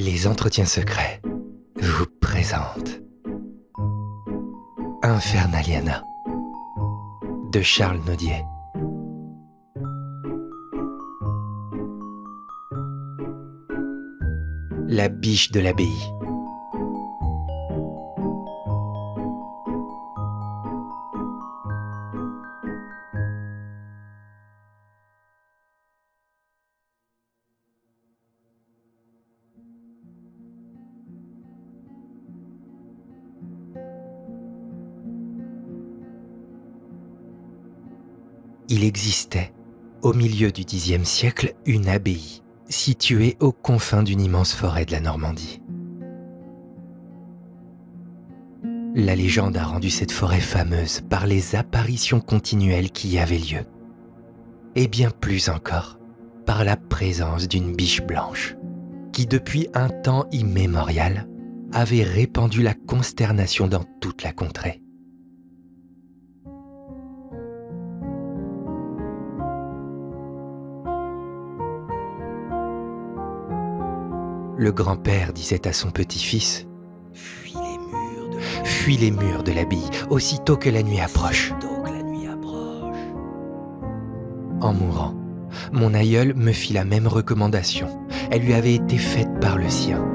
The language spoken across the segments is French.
Les Entretiens Secrets vous présentent Infernaliana de Charles Nodier. La biche de l'abbaye. Il existait, au milieu du Xe siècle, une abbaye, située aux confins d'une immense forêt de la Normandie. La légende a rendu cette forêt fameuse par les apparitions continuelles qui y avaient lieu. Et bien plus encore, par la présence d'une biche blanche, qui depuis un temps immémorial avait répandu la consternation dans toute la contrée. Le grand-père disait à son petit-fils « Fuis les murs de l'abbaye, aussitôt que la nuit approche. » En mourant, mon aïeul me fit la même recommandation. Elle lui avait été faite par le sien.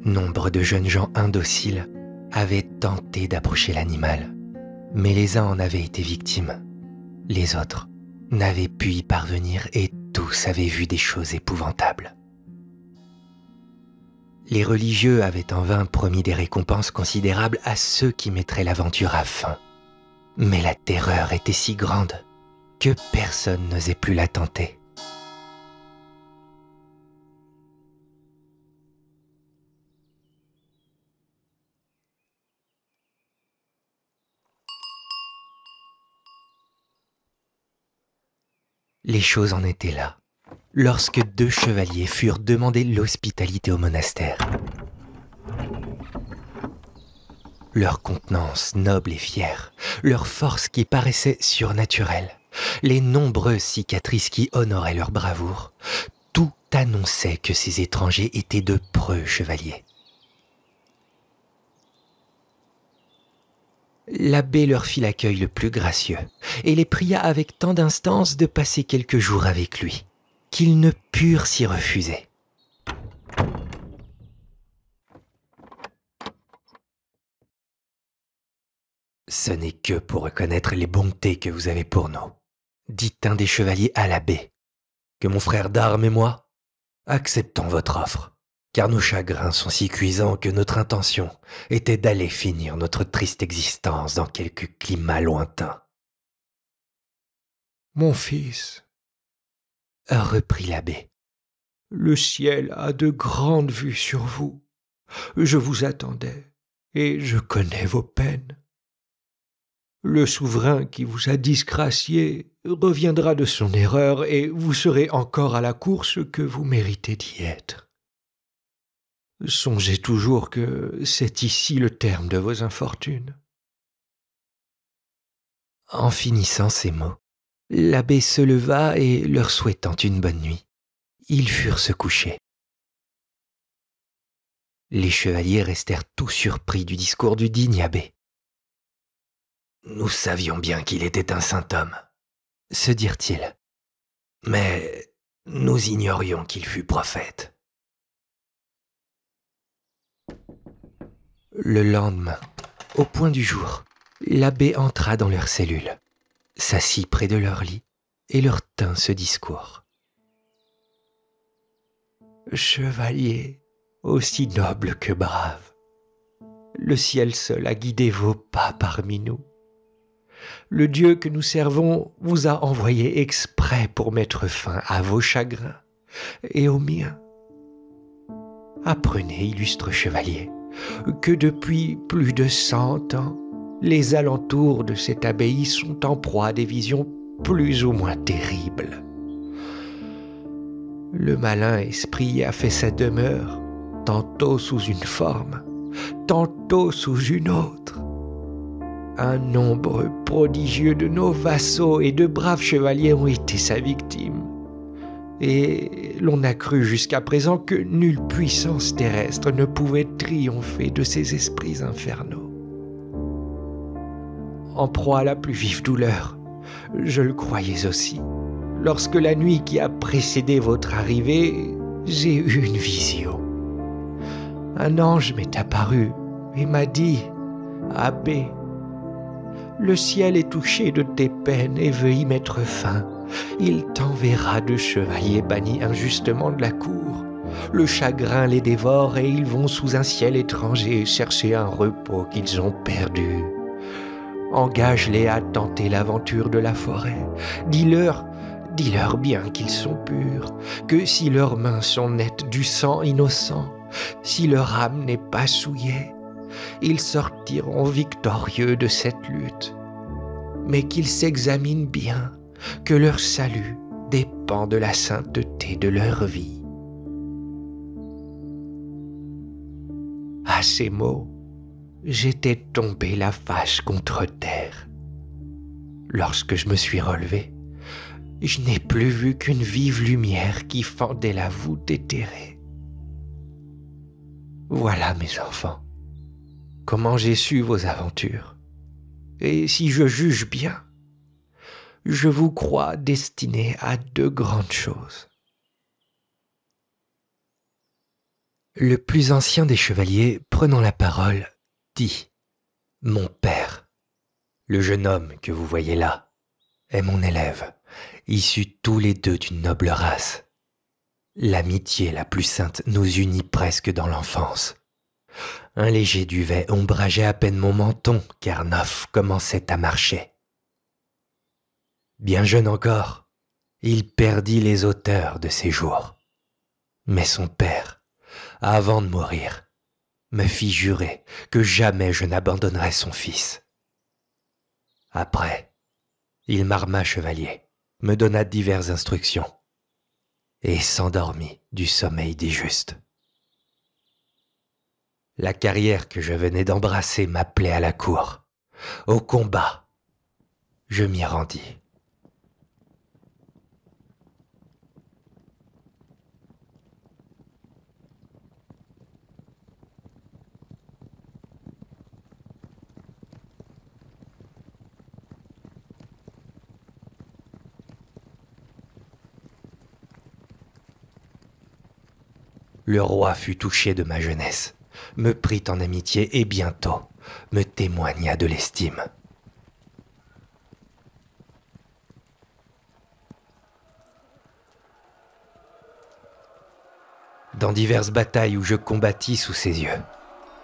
Nombre de jeunes gens indociles avaient tenté d'approcher l'animal, mais les uns en avaient été victimes. Les autres n'avaient pu y parvenir et tous avaient vu des choses épouvantables. Les religieux avaient en vain promis des récompenses considérables à ceux qui mettraient l'aventure à fin. Mais la terreur était si grande que personne n'osait plus la tenter. Les choses en étaient là, lorsque deux chevaliers furent demander l'hospitalité au monastère. Leur contenance noble et fière, leur force qui paraissait surnaturelle, les nombreuses cicatrices qui honoraient leur bravoure, tout annonçait que ces étrangers étaient de preux chevaliers. L'abbé leur fit l'accueil le plus gracieux et les pria avec tant d'instance de passer quelques jours avec lui, qu'ils ne purent s'y refuser. « Ce n'est que pour reconnaître les bontés que vous avez pour nous, dit un des chevaliers à l'abbé, que mon frère d'armes et moi acceptons votre offre. Car nos chagrins sont si cuisants que notre intention était d'aller finir notre triste existence dans quelque climat lointain. »« Mon fils, reprit l'abbé, le ciel a de grandes vues sur vous. Je vous attendais et je connais vos peines. Le souverain qui vous a disgracié reviendra de son erreur et vous serez encore à la cour ce que vous méritez d'y être. Songez toujours que c'est ici le terme de vos infortunes. » En finissant ces mots, l'abbé se leva et, leur souhaitant une bonne nuit, ils furent se coucher. Les chevaliers restèrent tout surpris du discours du digne abbé. « Nous savions bien qu'il était un saint homme, » se dirent-ils, « mais nous ignorions qu'il fût prophète. » Le lendemain, au point du jour, l'abbé entra dans leur cellule, s'assit près de leur lit et leur tint ce discours. « Chevalier, aussi noble que brave, le ciel seul a guidé vos pas parmi nous. Le Dieu que nous servons vous a envoyé exprès pour mettre fin à vos chagrins et aux miens. Apprenez, illustre chevalier, que depuis plus de 100 ans, les alentours de cette abbaye sont en proie à des visions plus ou moins terribles. le malin esprit a fait sa demeure, tantôt sous une forme, tantôt sous une autre. Un nombre prodigieux de nos vassaux et de braves chevaliers ont été sa victime. Et l'on a cru jusqu'à présent que nulle puissance terrestre ne pouvait triompher de ces esprits infernaux. En proie à la plus vive douleur, je le croyais aussi, lorsque la nuit qui a précédé votre arrivée, j'ai eu une vision. Un ange m'est apparu et m'a dit « Abbé, le ciel est touché de tes peines et veut y mettre fin. Il t'enverra de chevaliers bannis injustement de la cour. Le chagrin les dévore et ils vont sous un ciel étranger chercher un repos qu'ils ont perdu. Engage-les à tenter l'aventure de la forêt. Dis-leur bien qu'ils sont purs, que si leurs mains sont nettes du sang innocent, si leur âme n'est pas souillée, ils sortiront victorieux de cette lutte. Mais qu'ils s'examinent bien, que leur salut dépend de la sainteté de leur vie. » À ces mots, j'étais tombé la face contre terre. Lorsque je me suis relevé, je n'ai plus vu qu'une vive lumière qui fendait la voûte éthérée. Voilà, mes enfants, comment j'ai su vos aventures. Et si je juge bien, je vous crois destinés à de grandes choses. Le plus ancien des chevaliers, prenant la parole, dit « Mon père, le jeune homme que vous voyez là, est mon élève, issu tous les deux d'une noble race. L'amitié la plus sainte nous unit presque dans l'enfance. Un léger duvet ombrageait à peine mon menton, car Neuf commençait à marcher. Bien jeune encore, il perdit les auteurs de ses jours. Mais son père, avant de mourir, me fit jurer que jamais je n'abandonnerais son fils. Après, il m'arma chevalier, me donna diverses instructions, et s'endormit du sommeil des justes. La carrière que je venais d'embrasser m'appelait à la cour. Au combat, je m'y rendis. Le roi fut touché de ma jeunesse, me prit en amitié et bientôt me témoigna de l'estime. Dans diverses batailles où je combattis sous ses yeux,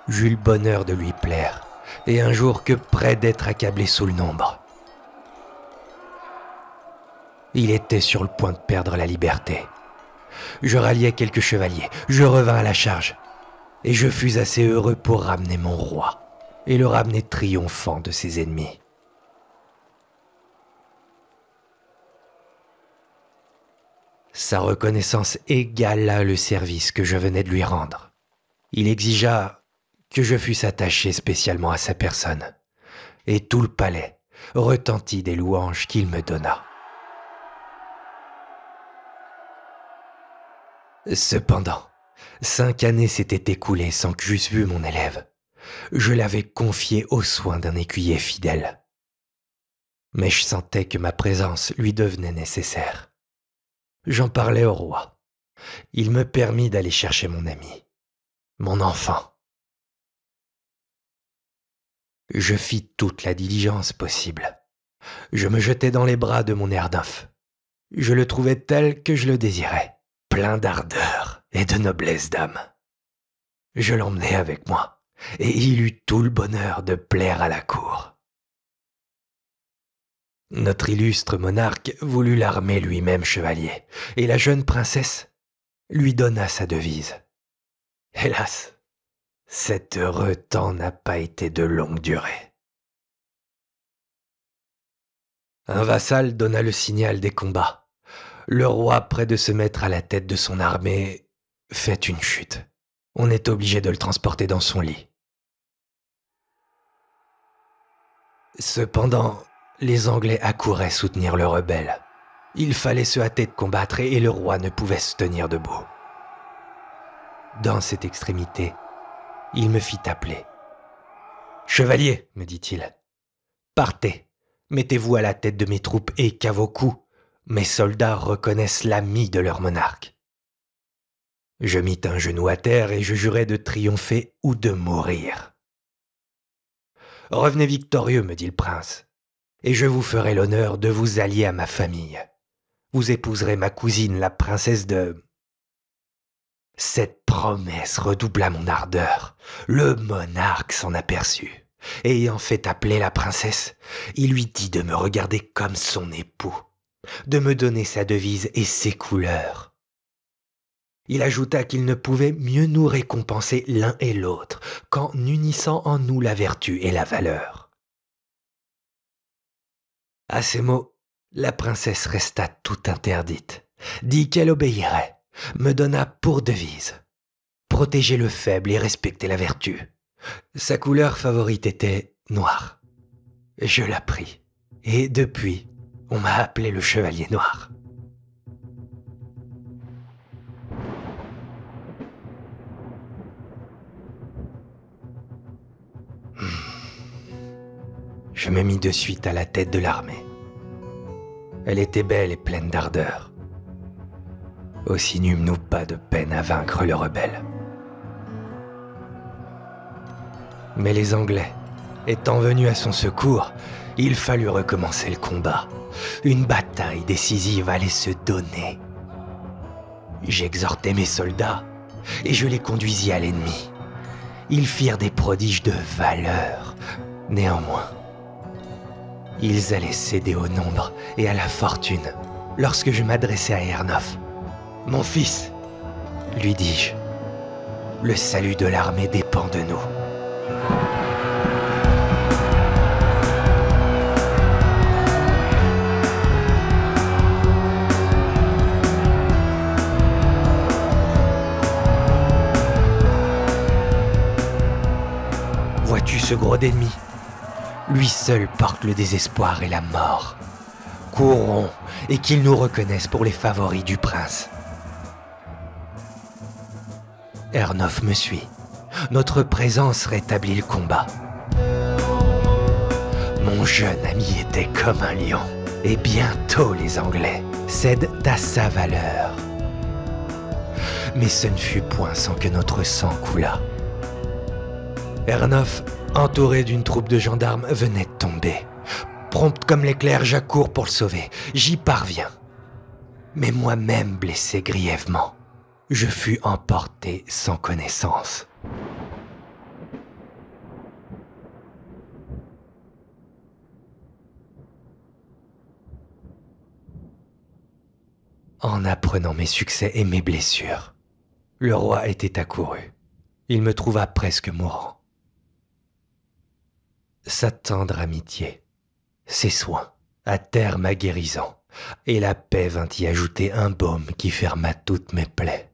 j'eus le bonheur de lui plaire, et un jour que près d'être accablé sous le nombre. Il était sur le point de perdre la liberté. Je ralliai quelques chevaliers, je revins à la charge, et je fus assez heureux pour ramener mon roi, et le ramener triomphant de ses ennemis. Sa reconnaissance égala le service que je venais de lui rendre. Il exigea que je fusse attaché spécialement à sa personne, et tout le palais retentit des louanges qu'il me donna. Cependant, 5 années s'étaient écoulées sans que j'eusse vu mon élève. Je l'avais confié aux soins d'un écuyer fidèle. Mais je sentais que ma présence lui devenait nécessaire. J'en parlai au roi. Il me permit d'aller chercher mon ami, mon enfant. Je fis toute la diligence possible. Je me jetai dans les bras de mon Erdinf. Je le trouvais tel que je le désirais, plein d'ardeur et de noblesse d'âme. Je l'emmenai avec moi, et il eut tout le bonheur de plaire à la cour. Notre illustre monarque voulut l'armer lui-même chevalier, et la jeune princesse lui donna sa devise. Hélas, cet heureux temps n'a pas été de longue durée. Un vassal donna le signal des combats. Le roi, près de se mettre à la tête de son armée, fait une chute. On est obligé de le transporter dans son lit. Cependant, les Anglais accouraient soutenir le rebelle. Il fallait se hâter de combattre et le roi ne pouvait se tenir debout. Dans cette extrémité, il me fit appeler. « Chevalier, me dit-il, partez, mettez-vous à la tête de mes troupes et qu'à vos coups, mes soldats reconnaissent l'ami de leur monarque. » Je mis un genou à terre et je jurai de triompher ou de mourir. « Revenez victorieux, me dit le prince, et je vous ferai l'honneur de vous allier à ma famille. Vous épouserez ma cousine, la princesse de... » Cette promesse redoubla mon ardeur. Le monarque s'en aperçut. Et ayant fait appeler la princesse, il lui dit de me regarder comme son époux, de me donner sa devise et ses couleurs. Il ajouta qu'il ne pouvait mieux nous récompenser l'un et l'autre qu'en unissant en nous la vertu et la valeur. À ces mots, la princesse resta tout interdite, dit qu'elle obéirait, me donna pour devise « Protéger le faible et respecter la vertu ». Sa couleur favorite était noire. Je la pris, et depuis, on m'a appelé le Chevalier Noir. Je me mis de suite à la tête de l'armée. Elle était belle et pleine d'ardeur. Aussi n'eûmes-nous pas de peine à vaincre le rebelle. Mais les Anglais, étant venus à son secours, il fallut recommencer le combat. Une bataille décisive allait se donner. J'exhortai mes soldats et je les conduisis à l'ennemi. Ils firent des prodiges de valeur. Néanmoins, ils allaient céder au nombre et à la fortune lorsque je m'adressai à Ernolf. « Mon fils, lui dis-je, le salut de l'armée dépend de nous. » Vois-tu ce gros d'ennemi? Lui seul porte le désespoir et la mort. Courons et qu'ils nous reconnaissent pour les favoris du prince. Ernolf me suit. Notre présence rétablit le combat. Mon jeune ami était comme un lion, et bientôt les Anglais cèdent à sa valeur. Mais ce ne fut point sans que notre sang coulât. Ernolf, entouré d'une troupe de gendarmes, venait de tomber. Prompt comme l'éclair, j'accours pour le sauver. J'y parviens. Mais moi-même blessé grièvement, je fus emporté sans connaissance. En apprenant mes succès et mes blessures, le roi était accouru. Il me trouva presque mourant. Sa tendre amitié, ses soins, hâtèrent ma guérison, et la paix vint y ajouter un baume qui ferma toutes mes plaies.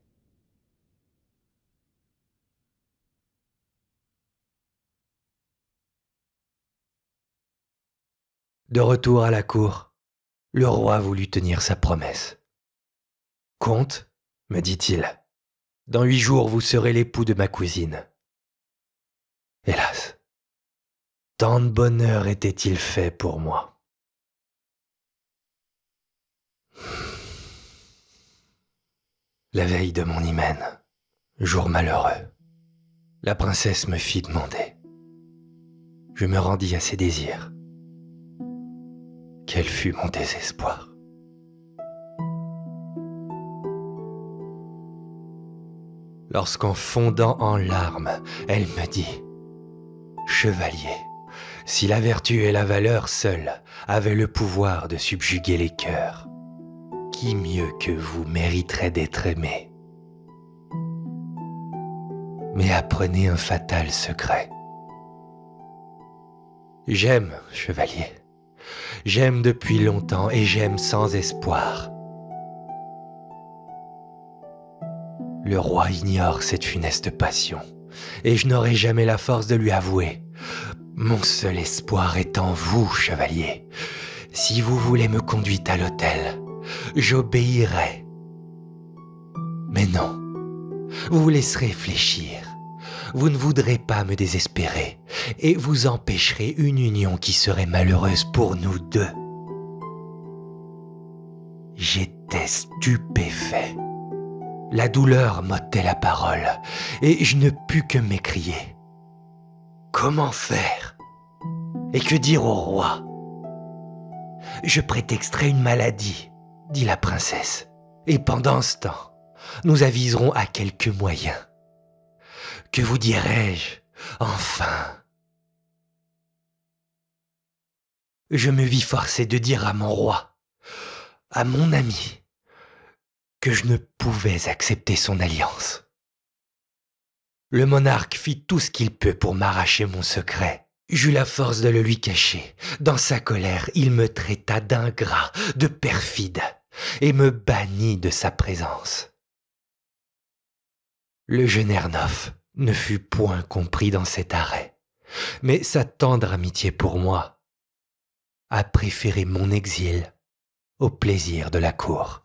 De retour à la cour, le roi voulut tenir sa promesse. « Comte, me dit-il, dans 8 jours vous serez l'époux de ma cousine. » Hélas, tant de bonheur était-il fait pour moi. La veille de mon hymen, jour malheureux, la princesse me fit demander. Je me rendis à ses désirs. Quel fut mon désespoir. Lorsqu'en fondant en larmes, elle me dit « Chevalier, si la vertu et la valeur seules avaient le pouvoir de subjuguer les cœurs, qui mieux que vous mériterait d'être aimé? Mais apprenez un fatal secret. J'aime, chevalier. J'aime depuis longtemps et j'aime sans espoir. Le roi ignore cette funeste passion, et je n'aurai jamais la force de lui avouer. Mon seul espoir est en vous, chevalier. Si vous voulez me conduire à l'hôtel, j'obéirai. Mais non, vous vous laisserez fléchir. Vous ne voudrez pas me désespérer, et vous empêcherez une union qui serait malheureuse pour nous deux. J'étais stupéfait. La douleur m'ôtait la parole, et je ne pus que m'écrier. Comment faire? Et que dire au roi? Je prétexterai une maladie, dit la princesse, et pendant ce temps, nous aviserons à quelques moyens. Que vous dirai-je, enfin? Je me vis forcé de dire à mon roi, à mon ami, que je ne pouvais accepter son alliance. Le monarque fit tout ce qu'il peut pour m'arracher mon secret. J'eus la force de le lui cacher. Dans sa colère, il me traita d'ingrat, de perfide, et me bannit de sa présence. Le jeune Ernof ne fut point compris dans cet arrêt, mais sa tendre amitié pour moi a préféré mon exil au plaisir de la cour.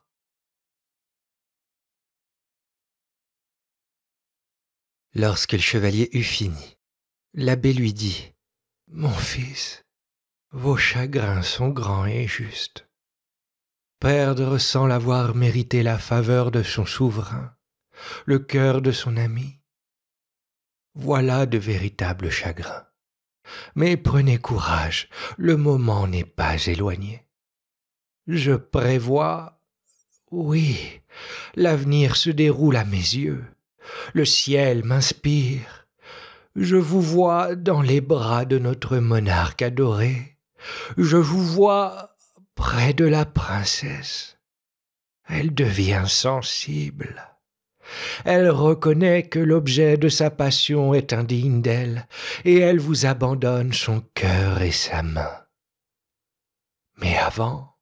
Lorsque le chevalier eut fini, l'abbé lui dit « Mon fils, vos chagrins sont grands et justes. Perdre sans l'avoir mérité la faveur de son souverain, le cœur de son ami, voilà de véritables chagrins. Mais prenez courage, le moment n'est pas éloigné. Je prévois, oui, l'avenir se déroule à mes yeux. Le ciel m'inspire. Je vous vois dans les bras de notre monarque adoré. Je vous vois près de la princesse. Elle devient sensible. Elle reconnaît que l'objet de sa passion est indigne d'elle, et elle vous abandonne son cœur et sa main. Mais avant,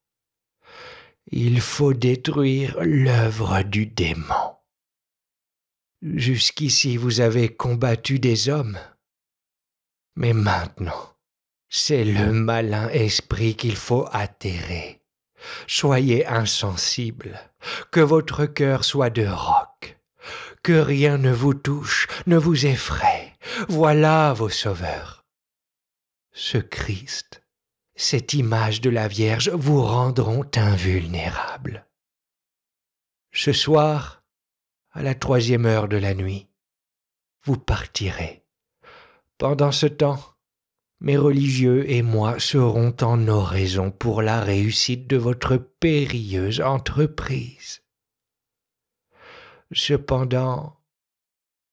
il faut détruire l'œuvre du démon. Jusqu'ici vous avez combattu des hommes, mais maintenant c'est le malin esprit qu'il faut atterrer. Soyez insensible, que votre cœur soit de roc, que rien ne vous touche, ne vous effraie, voilà vos sauveurs. Ce Christ, cette image de la Vierge vous rendront invulnérables. Ce soir, à la 3e heure de la nuit, vous partirez. Pendant ce temps, mes religieux et moi serons en oraison pour la réussite de votre périlleuse entreprise. Cependant,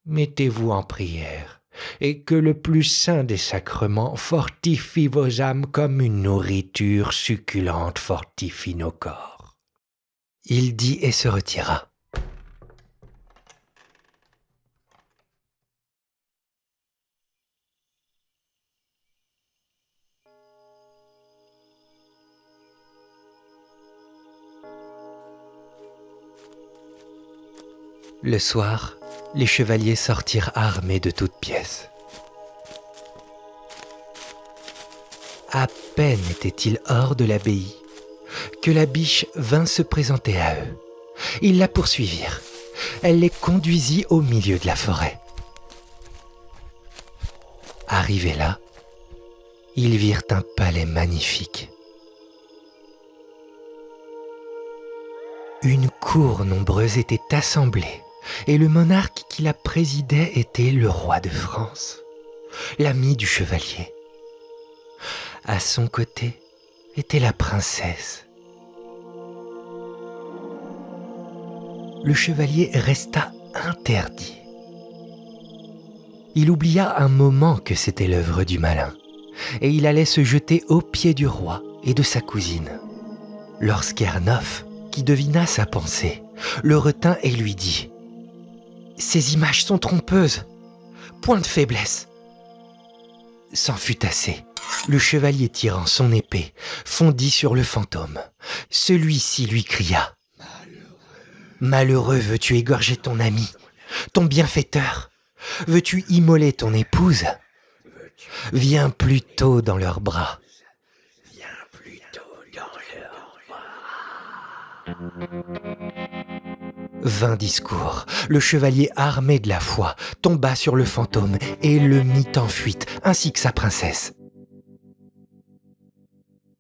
mettez-vous en prière, et que le plus saint des sacrements fortifie vos âmes comme une nourriture succulente fortifie nos corps. Il dit et se retira. Le soir, les chevaliers sortirent armés de toutes pièces. À peine étaient-ils hors de l'abbaye que la biche vint se présenter à eux. Ils la poursuivirent. Elle les conduisit au milieu de la forêt. Arrivés là, ils virent un palais magnifique. Une cour nombreuse était assemblée, et le monarque qui la présidait était le roi de France, l'ami du chevalier. À son côté était la princesse. Le chevalier resta interdit. Il oublia un moment que c'était l'œuvre du malin, et il allait se jeter aux pieds du roi et de sa cousine. Lorsqu'Ernof, qui devina sa pensée, le retint et lui dit « Ces images sont trompeuses, point de faiblesse. » C'en fut assez. Le chevalier tirant son épée, fondit sur le fantôme. Celui-ci lui cria « Malheureux, Malheureux, veux-tu égorger ton ami, ton bienfaiteur? Veux-tu immoler ton épouse? Viens plutôt dans leurs bras. Vain discours. Le chevalier armé de la foi tomba sur le fantôme et le mit en fuite, ainsi que sa princesse.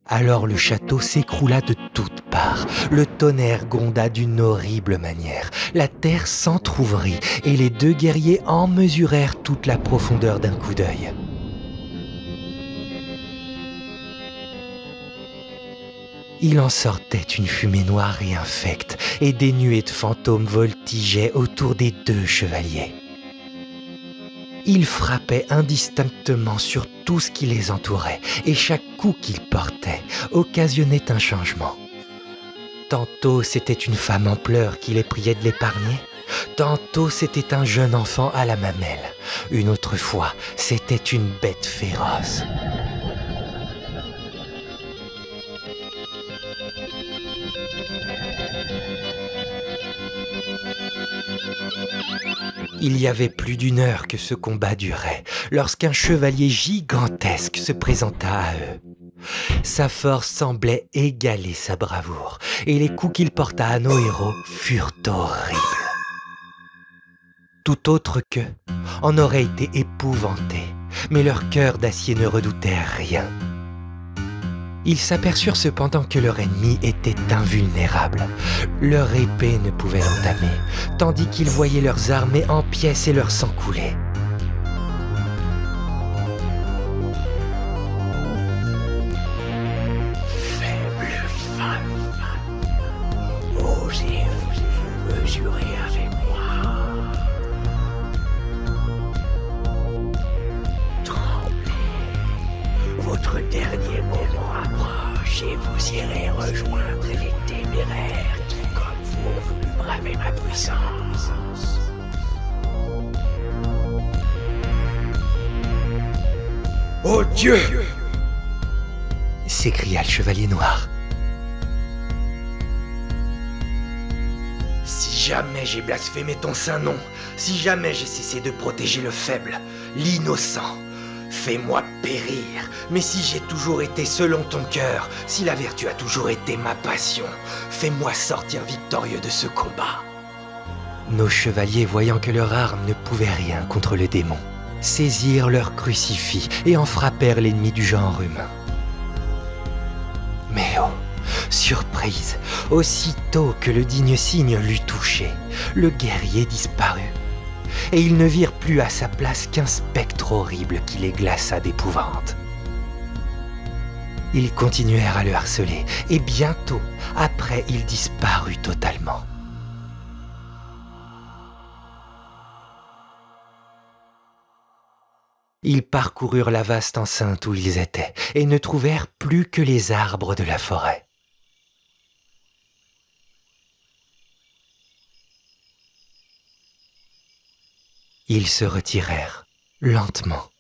Alors le château s'écroula de toutes parts, le tonnerre gronda d'une horrible manière, la terre s'entr'ouvrit et les deux guerriers en mesurèrent toute la profondeur d'un coup d'œil. Il en sortait une fumée noire et infecte, et des nuées de fantômes voltigeaient autour des deux chevaliers. Ils frappaient indistinctement sur tout ce qui les entourait, et chaque coup qu'ils portaient occasionnait un changement. Tantôt c'était une femme en pleurs qui les priait de l'épargner, tantôt c'était un jeune enfant à la mamelle, une autre fois c'était une bête féroce. Il y avait plus d'une heure que ce combat durait, lorsqu'un chevalier gigantesque se présenta à eux. Sa force semblait égaler sa bravoure, et les coups qu'il porta à nos héros furent horribles. Tout autre qu'eux en aurait été épouvanté, mais leur cœur d'acier ne redoutait rien. Ils s'aperçurent cependant que leur ennemi était invulnérable. Leur épée ne pouvait l'entamer, tandis qu'ils voyaient leurs armées en pièces et leur sang couler. Faible femme, osez-vous mesurer avec moi? Tremblez, votre dernier moment approche et vous irez rejoindre les téméraires qui, comme vous, ont voulu braver ma puissance. Ô Dieu! S'écria le chevalier noir. Si jamais j'ai blasphémé ton saint nom, si jamais j'ai cessé de protéger le faible, l'innocent, fais-moi périr. Mais si j'ai toujours été selon ton cœur, si la vertu a toujours été ma passion, fais-moi sortir victorieux de ce combat. Nos chevaliers, voyant que leur arme ne pouvait rien contre le démon, saisirent leur crucifix et en frappèrent l'ennemi du genre humain. Mais oh, surprise, aussitôt que le digne signe l'eut touché, le guerrier disparut, et ils ne virent plus à sa place qu'un spectre horrible qui les glaça d'épouvante. Ils continuèrent à le harceler, et bientôt, après, il disparut totalement. Ils parcoururent la vaste enceinte où ils étaient, et ne trouvèrent plus que les arbres de la forêt. Ils se retirèrent, lentement,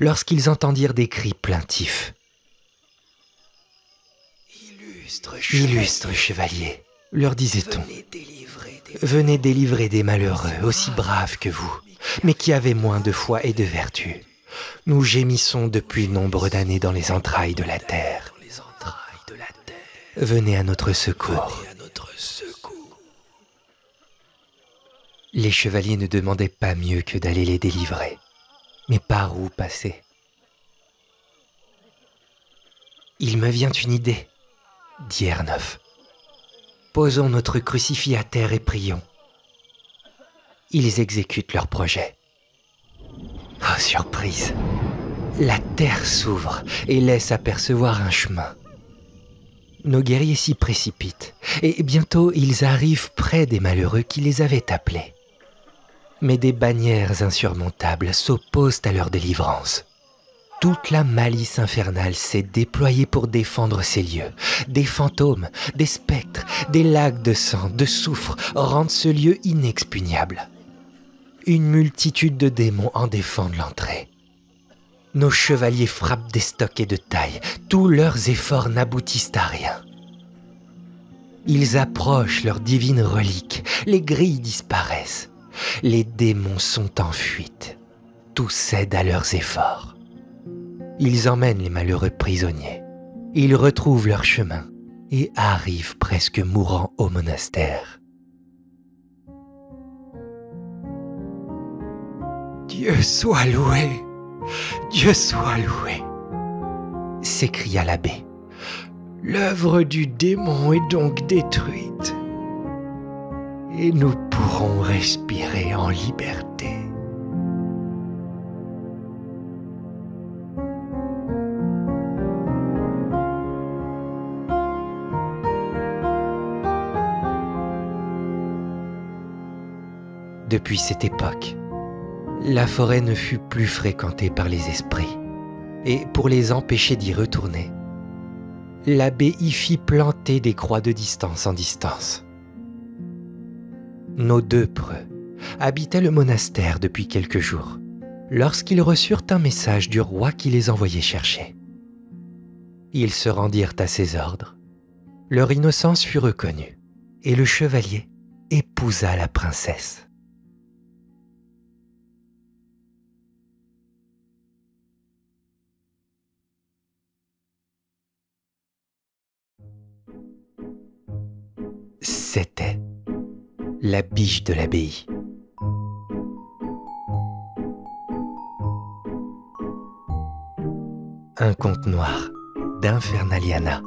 lorsqu'ils entendirent des cris plaintifs. « Illustre chevalier, leur disait-on, venez délivrer des malheureux aussi braves que vous, mais qui avaient moins de foi et de vertu. Nous gémissons depuis nombre d'années dans les entrailles de la terre. Venez à notre secours. » Les chevaliers ne demandaient pas mieux que d'aller les délivrer. Mais par où passer? « Il me vient une idée, » dit Ernof. « Posons notre crucifix à terre et prions. » Ils exécutent leur projet. Oh, surprise! La terre s'ouvre et laisse apercevoir un chemin. Nos guerriers s'y précipitent, et bientôt ils arrivent près des malheureux qui les avaient appelés. Mais des bannières insurmontables s'opposent à leur délivrance. Toute la malice infernale s'est déployée pour défendre ces lieux. Des fantômes, des spectres, des lacs de sang, de soufre rendent ce lieu inexpugnable. Une multitude de démons en défendent l'entrée. Nos chevaliers frappent des stocks et de taille. Tous leurs efforts n'aboutissent à rien. Ils approchent leur divine relique, les grilles disparaissent, les démons sont en fuite, tout cède à leurs efforts. Ils emmènent les malheureux prisonniers, ils retrouvent leur chemin et arrivent presque mourants au monastère. Dieu soit loué, Dieu soit loué, s'écria l'abbé. L'œuvre du démon est donc détruite et nous pourrons respirer en liberté. Depuis cette époque, la forêt ne fut plus fréquentée par les esprits, et pour les empêcher d'y retourner, l'abbé y fit planter des croix de distance en distance. Nos deux preux habitaient le monastère depuis quelques jours, lorsqu'ils reçurent un message du roi qui les envoyait chercher. Ils se rendirent à ses ordres, leur innocence fut reconnue, et le chevalier épousa la princesse. C'était la biche de l'abbaye. Un conte noir d'Infernaliana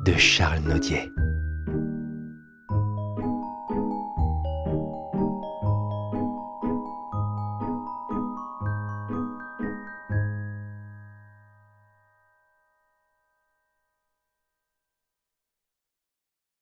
de Charles Nodier.